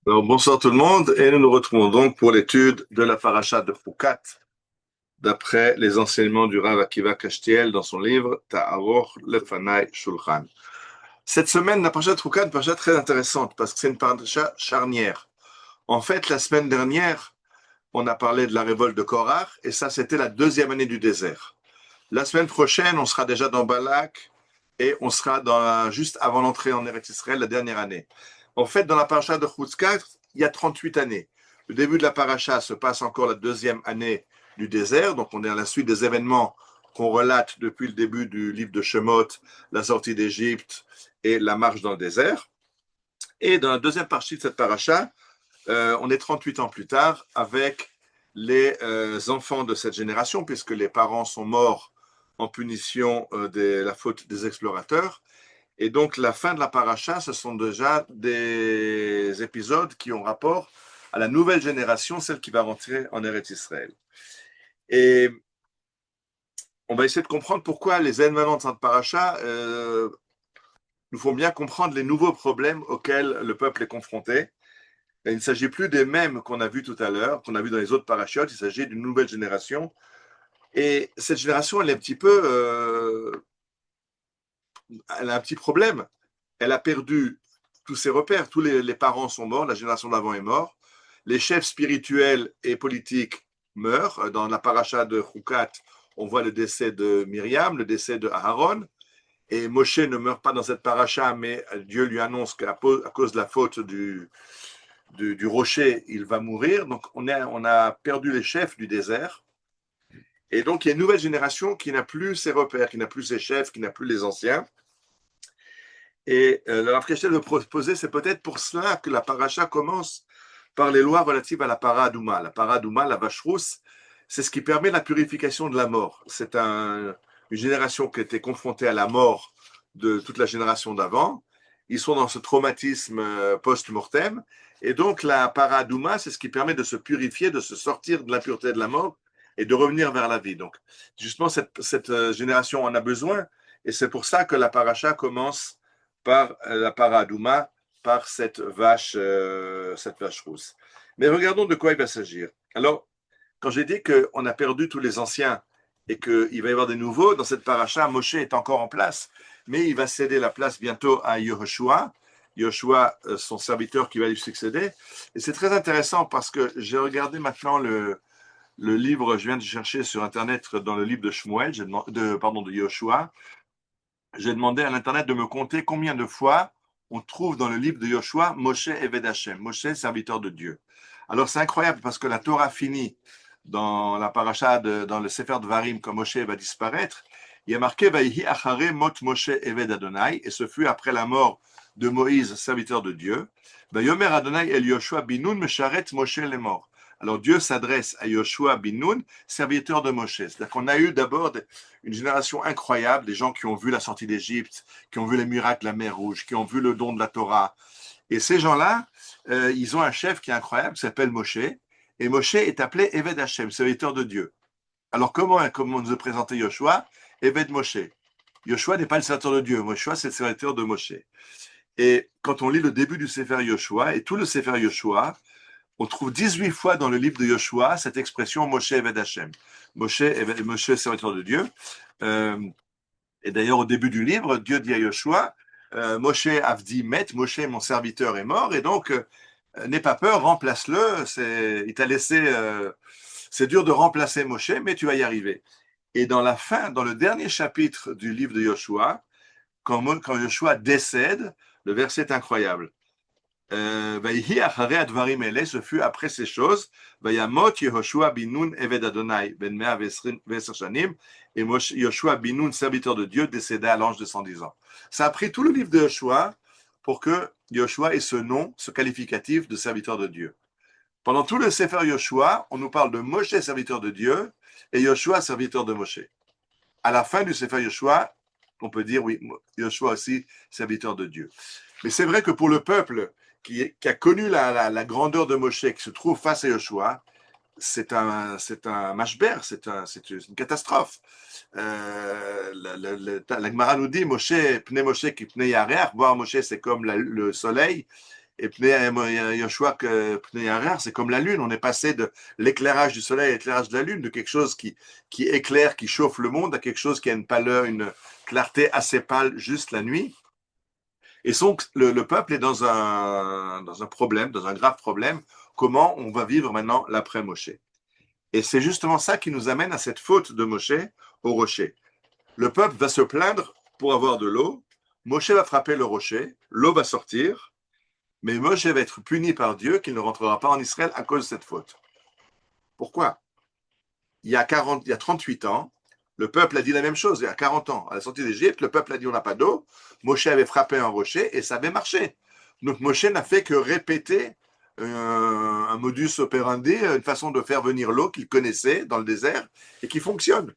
Alors, bonsoir tout le monde et nous nous retrouvons donc pour l'étude de la paracha de Foukat d'après les enseignements du Rav Akiva Kashtiel dans son livre Ta'aror Lefanai Shulchan. Cette semaine, la paracha de Foukat est une paracha très intéressante parce que c'est une paracha charnière. En fait, la semaine dernière, on a parlé de la révolte de Korach et ça, c'était la deuxième année du désert. La semaine prochaine, on sera déjà dans Balak et on sera juste avant l'entrée en Eretz Israël, la dernière année. En fait, dans la paracha de Chutzkat, il y a 38 années. Le début de la paracha se passe encore la deuxième année du désert, donc on est à la suite des événements qu'on relate depuis le début du livre de Shemot, la sortie d'Égypte et la marche dans le désert. Et dans la deuxième partie de cette paracha, on est 38 ans plus tard avec les enfants de cette génération, puisque les parents sont morts en punition de la faute des explorateurs. Et donc, la fin de la paracha, ce sont déjà des épisodes qui ont rapport à la nouvelle génération, celle qui va rentrer en Eretz Israël. Et on va essayer de comprendre pourquoi les événements de cette paracha nous font bien comprendre les nouveaux problèmes auxquels le peuple est confronté. Et il ne s'agit plus des mêmes qu'on a vus tout à l'heure, qu'on a vus dans les autres parachutes, il s'agit d'une nouvelle génération. Et cette génération, elle est un petit peu, elle a un petit problème. Elle a perdu tous ses repères. Tous les parents sont morts, la génération d'avant est morte. Les chefs spirituels et politiques meurent. Dans la paracha de Chukat, on voit le décès de Myriam, le décès de Aaron. Et Moshe ne meurt pas dans cette paracha, mais Dieu lui annonce qu'à cause de la faute du rocher, il va mourir. Donc on a perdu les chefs du désert. Et donc il y a une nouvelle génération qui n'a plus ses repères, qui n'a plus ses chefs, qui n'a plus les anciens. Et le Rav Keshel veut proposer, c'est peut-être pour cela que la paracha commence par les lois relatives à la paradouma. La paradouma, la vache rousse, c'est ce qui permet la purification de la mort. C'est une génération qui était confrontée à la mort de toute la génération d'avant. Ils sont dans ce traumatisme post-mortem. Et donc la paradouma, c'est ce qui permet de se purifier, de se sortir de l'impureté de la mort et de revenir vers la vie. Donc justement, cette génération en a besoin. Et c'est pour ça que la paracha commence par la paradouma, par cette vache rousse. Mais regardons de quoi il va s'agir. Alors, quand j'ai dit qu'on a perdu tous les anciens et qu'il va y avoir des nouveaux, dans cette paracha, Moshe est encore en place, mais il va céder la place bientôt à Yehoshua, Yehoshua, son serviteur qui va lui succéder. Et c'est très intéressant parce que j'ai regardé maintenant le livre, je viens de chercher sur Internet dans le livre de Shmuel, de Yehoshua, j'ai demandé à l'Internet de me compter combien de fois on trouve dans le livre de Yoshua Moshe Eved Hashem, Moshe, serviteur de Dieu. Alors c'est incroyable parce que la Torah finit dans la paracha, dans le Sefer Dvarim, quand Moshe va disparaître. Il y a marqué Vaïhi Achare Mot Moshe Eved Adonai, et ce fut après la mort de Moïse, serviteur de Dieu. Vayomer Adonai El Yoshua Binun Mesharet Moshe les morts. Alors Dieu s'adresse à Yoshua Binun, serviteur de Moshe. C'est-à-dire qu'on a eu d'abord une génération incroyable, des gens qui ont vu la sortie d'Égypte, qui ont vu les miracles de la mer Rouge, qui ont vu le don de la Torah. Et ces gens-là, ils ont un chef qui est incroyable, qui s'appelle Moshe. Et Moshe est appelé Eved Hashem, serviteur de Dieu. Alors comment on nous a présenté Yoshua? Eved Moshe. Yoshua n'est pas le serviteur de Dieu. Yoshua, c'est le serviteur de Moshe. Et quand on lit le début du Sefer Yoshua, et tout le Sefer Yoshua, on trouve 18 fois dans le livre de Yoshua cette expression Moshe Eved Hashem. Moshe, serviteur de Dieu. Euh, et d'ailleurs, au début du livre, Dieu dit à Yoshua, Moshe Avdi met, Moshe, mon serviteur, est mort, et donc, n'aie pas peur, remplace-le. Il t'a laissé, c'est dur de remplacer Moshe, mais tu vas y arriver. Et dans la fin, dans le dernier chapitre du livre de Yoshua, quand Yoshua décède, le verset est incroyable. Ce fut après ces choses, Vayamot Yehoshua bin Nun Eved Adonai ben 120 shanim, et Yoshua bin Nun, serviteur de Dieu, décéda à l'âge de 110 ans. Ça a pris tout le livre de Yoshua pour que Yoshua ait ce nom, ce qualificatif de serviteur de Dieu. Pendant tout le Sefer Yoshua, on nous parle de Moshe, serviteur de Dieu, et Yoshua, serviteur de Moshe. À la fin du Sefer Yoshua, on peut dire, oui, Yoshua aussi, serviteur de Dieu. Mais c'est vrai que pour le peuple qui a connu la grandeur de Moshe, qui se trouve face à Yoshua, c'est un mashber, c'est une catastrophe. La Gemara nous dit, Moshe, pnei Moshe qui pnei yareach, voir Moshe c'est comme le soleil, Et Pnei Yoshua, Pnei Harer, c'est comme la lune. On est passé de l'éclairage du soleil à l'éclairage de la lune, de quelque chose qui éclaire, qui chauffe le monde, à quelque chose qui a une pâleur, une clarté assez pâle juste la nuit. Et donc, le peuple est dans un problème, dans un grave problème. Comment on va vivre maintenant l'après-Moshe? Et c'est justement ça qui nous amène à cette faute de Moshe au rocher. Le peuple va se plaindre pour avoir de l'eau. Moshe va frapper le rocher, l'eau va sortir, mais Moshe va être puni par Dieu qu'il ne rentrera pas en Israël à cause de cette faute. Pourquoi? Il y a 38 ans, le peuple a dit la même chose. Il y a 40 ans, à la sortie d'Égypte, le peuple a dit on n'a pas d'eau. Moshe avait frappé un rocher et ça avait marché. Donc Moshe n'a fait que répéter un modus operandi, une façon de faire venir l'eau qu'il connaissait dans le désert et qui fonctionne.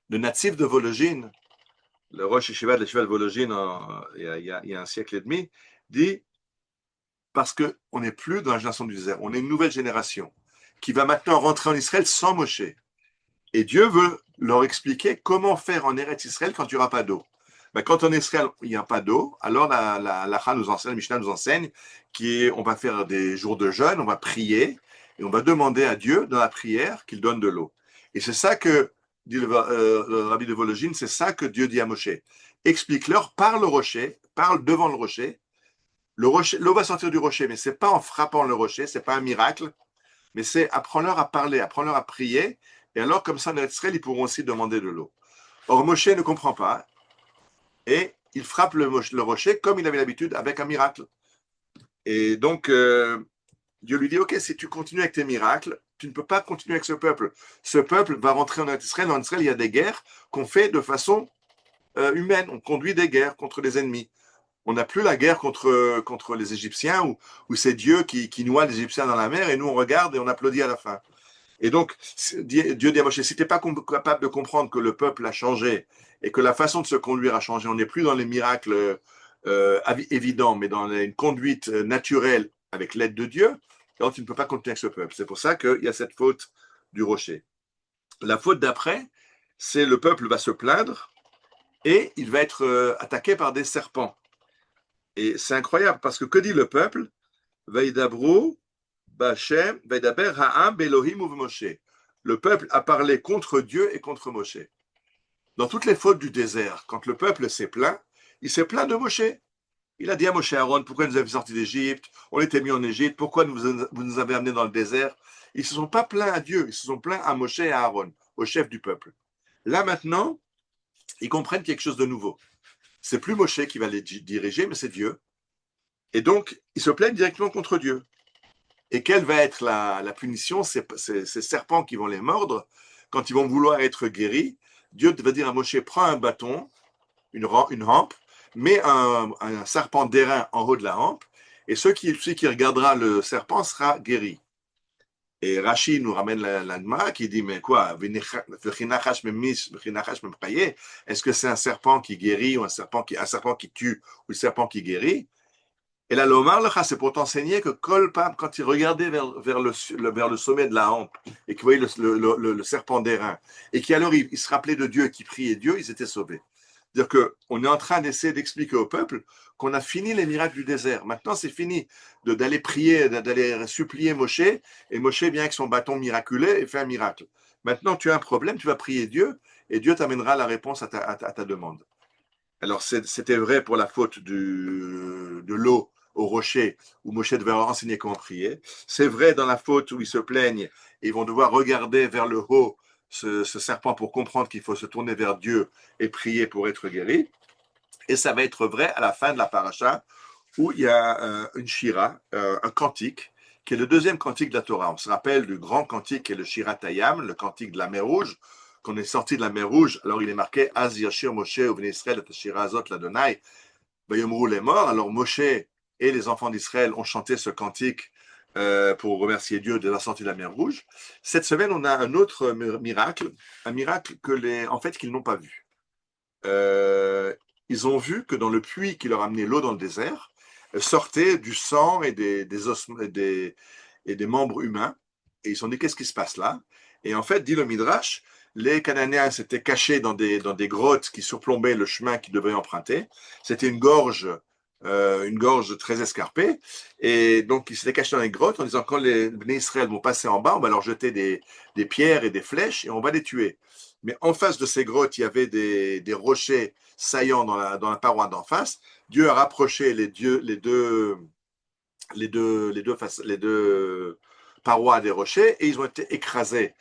Le natif de Vologine, le Rosh Yeshiva de l'Yeshiva de Vologine, il y a un siècle et demi, dit parce qu'on n'est plus dans la génération du désert, on est une nouvelle génération qui va maintenant rentrer en Israël sans Moshe. Et Dieu veut leur expliquer comment faire en Eretz Israël quand il n'y aura pas d'eau. Ben, quand en Israël, il n'y a pas d'eau, alors la nous enseigne, la Mishnah nous enseigne qu'on va faire des jours de jeûne, on va prier, et on va demander à Dieu, dans la prière, qu'il donne de l'eau. Et c'est ça que, dit le rabbi de Vologine, c'est ça que Dieu dit à Moshe. Explique-leur par le rocher, parle devant le rocher, l'eau va sortir du rocher, mais ce n'est pas en frappant le rocher, ce n'est pas un miracle, mais c'est apprends-leur à parler, apprends-leur à prier, et alors comme ça, en Israël, ils pourront aussi demander de l'eau. Or, Moshe ne comprend pas, et il frappe le rocher comme il avait l'habitude avec un miracle. Et donc, Dieu lui dit, ok, si tu continues avec tes miracles, tu ne peux pas continuer avec ce peuple. Ce peuple va rentrer en Israël. En Israël, il y a des guerres qu'on fait de façon humaine. On conduit des guerres contre les ennemis. On n'a plus la guerre contre les Égyptiens où c'est Dieu qui noie les Égyptiens dans la mer et nous on regarde et on applaudit à la fin. Et donc, Dieu dit à Moshe, si tu n'es pas capable de comprendre que le peuple a changé et que la façon de se conduire a changé, on n'est plus dans les miracles évidents, mais dans une conduite naturelle avec l'aide de Dieu, alors tu ne peux pas continuer avec ce peuple. C'est pour ça qu'il y a cette faute du rocher. La faute d'après, c'est le peuple va se plaindre et il va être attaqué par des serpents. Et c'est incroyable parce que dit le peuple? Vaïdabrou, Bachem, Vaidaber, Ha'am, Belohim ou Moshe. Le peuple a parlé contre Dieu et contre Moshe. Dans toutes les fautes du désert, quand le peuple s'est plaint, il s'est plaint de Moshe. Il a dit à Moshe Aaron, pourquoi nous avez sortis d'Égypte? On était mis en Égypte, pourquoi vous nous avez amenés dans le désert? Ils ne se sont pas plaints à Dieu, ils se sont plaints à Moshe et à Aaron, au chef du peuple. Là maintenant, ils comprennent quelque chose de nouveau. C'est plus Moshe qui va les diriger, mais c'est Dieu. Et donc, ils se plaignent directement contre Dieu. Et quelle va être la punition? Ces serpents qui vont les mordre, quand ils vont vouloir être guéris, Dieu va dire à Moshe, prends un bâton, une hampe, mets un serpent d'airain en haut de la hampe, et celui qui regardera le serpent sera guéri. Et Rashi nous ramène l'Agma qui dit, mais quoi, est-ce que c'est un serpent qui guérit ou un serpent qui tue ou un serpent qui guérit? Et là, l'Omar Lecha, c'est pour t'enseigner que Kolpam, quand il regardait vers le sommet de la hampe et qu'il voyait le serpent d'airain, et qu'alors il se rappelait de Dieu, qui priait Dieu, ils étaient sauvés. C'est-à-dire qu'on est en train d'essayer d'expliquer au peuple qu'on a fini les miracles du désert. Maintenant, c'est fini d'aller prier, d'aller supplier Moshe, et Moshe vient avec son bâton miraculé et fait un miracle. Maintenant, tu as un problème, tu vas prier Dieu, et Dieu t'amènera la réponse à ta demande. Alors, c'était vrai pour la faute de l'eau au rocher, où Moshe devait leur enseigner comment prier. C'est vrai dans la faute où ils se plaignent et ils vont devoir regarder vers le haut ce serpent pour comprendre qu'il faut se tourner vers Dieu et prier pour être guéri. Et ça va être vrai à la fin de la paracha, où il y a une shira, un cantique, qui est le deuxième cantique de la Torah. On se rappelle du grand cantique qui est le Shirat Hayam, le cantique de la mer Rouge. Quand on est sorti de la mer Rouge, alors il est marqué Az Yashir Moshe ou Bnei Israël et Shira Azot l'Adonai, Vayomru les morts. Alors Moshe et les enfants d'Israël ont chanté ce cantique pour remercier Dieu de la sortie de la mer Rouge. Cette semaine, on a un autre miracle, un miracle en fait, qu'ils n'ont pas vu. Ils ont vu que dans le puits qui leur a amené l'eau dans le désert, sortait du sang et des ossements et des membres humains. Et ils se sont dit, qu'est-ce qui se passe là? Et en fait, dit le Midrash, les Cananéens s'étaient cachés dans des grottes qui surplombaient le chemin qu'ils devaient emprunter. C'était une gorge une gorge très escarpée. Et donc, ils s'étaient cachés dans les grottes en disant quand les Bnei Israël vont passer en bas, on va leur jeter des pierres et des flèches et on va les tuer. Mais en face de ces grottes, il y avait des rochers saillants dans la paroi d'en face. Dieu a rapproché les deux parois des rochers et ils ont été écrasés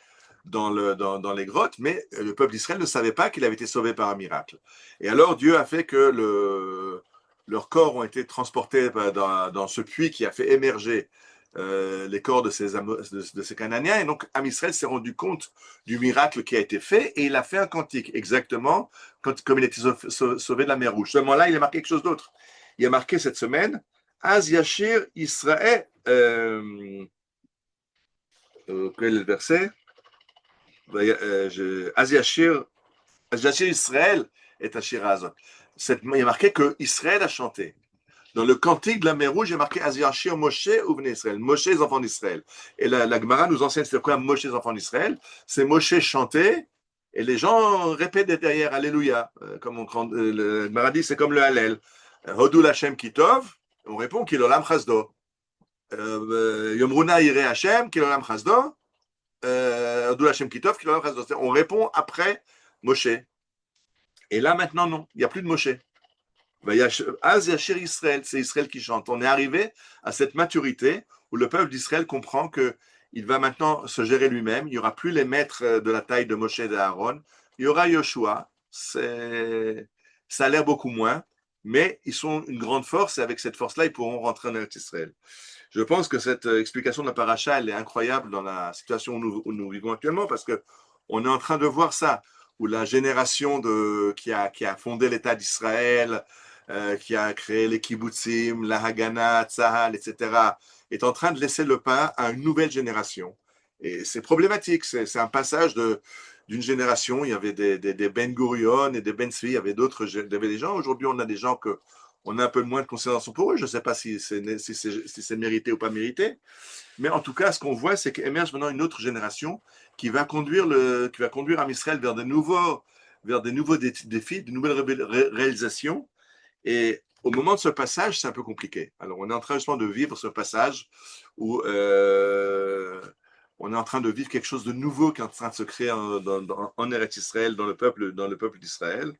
dans les grottes, mais le peuple d'Israël ne savait pas qu'il avait été sauvé par un miracle. Et alors Dieu a fait que leurs corps ont été transportés dans ce puits qui a fait émerger les corps de ces Cananéens. Et donc Am Israël s'est rendu compte du miracle qui a été fait et il a fait un cantique, exactement comme il a été sauvé de la mer Rouge. Seulement là, il a marqué quelque chose d'autre. Il a marqué cette semaine Az Yashir Israël. Quel est le verset? Az Yashir Israël est Ashira Azot. Il y a marqué que Israël a chanté. Dans le cantique de la mer Rouge, il y a marqué Az Yashir Moshe ou Bnei Israël. Moshe, les enfants d'Israël. Et la Gemara nous enseigne c'est quoi Moshe, les enfants d'Israël. C'est Moshe chanter et les gens répètent derrière Alléluia. Comme le Gemara dit, c'est comme le Hallel. Hodou Hashem Kitov, on répond Kilolam Chasdo. Yomruna Ire Hashem, Kilolam Chasdo. Hodou Hashem Kitov, Kilolam Chasdo. On répond après Moshe. Et là, maintenant, non, il n'y a plus de Moshe. Az Yashir Israël, c'est Israël qui chante. On est arrivé à cette maturité où le peuple d'Israël comprend qu'il va maintenant se gérer lui-même. Il n'y aura plus les maîtres de la taille de Moshe et d'Aaron. Il y aura Yoshua. Ça a l'air beaucoup moins, mais ils sont une grande force et avec cette force-là, ils pourront rentrer en Eretz Israël. Je pense que cette explication de la paracha, elle est incroyable dans la situation où nous vivons actuellement parce qu'on est en train de voir ça, où la génération qui a fondé l'État d'Israël, qui a créé les kibbutzim, la Haganah, Tzahal, etc., est en train de laisser le pas à une nouvelle génération. Et c'est problématique, c'est un passage d'une génération. Il y avait des Ben Gurion et des Ben Tzvi, il y avait des gens. Aujourd'hui, on a des gens que on a un peu moins de considération pour eux. Je ne sais pas si c'est mérité ou pas mérité. Mais en tout cas, ce qu'on voit, c'est qu'émerge maintenant une autre génération qui va conduire Am Israël vers des nouveaux défis, de nouvelles réalisations. Et au moment de ce passage, c'est un peu compliqué. Alors, on est en train justement de vivre ce passage où on est en train de vivre quelque chose de nouveau qui est en train de se créer en Eretz Israël, dans le peuple d'Israël.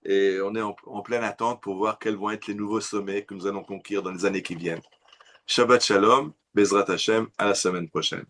Et on est en pleine attente pour voir quels vont être les nouveaux sommets que nous allons conquérir dans les années qui viennent. Shabbat Shalom, Bezrat Hashem, à la semaine prochaine.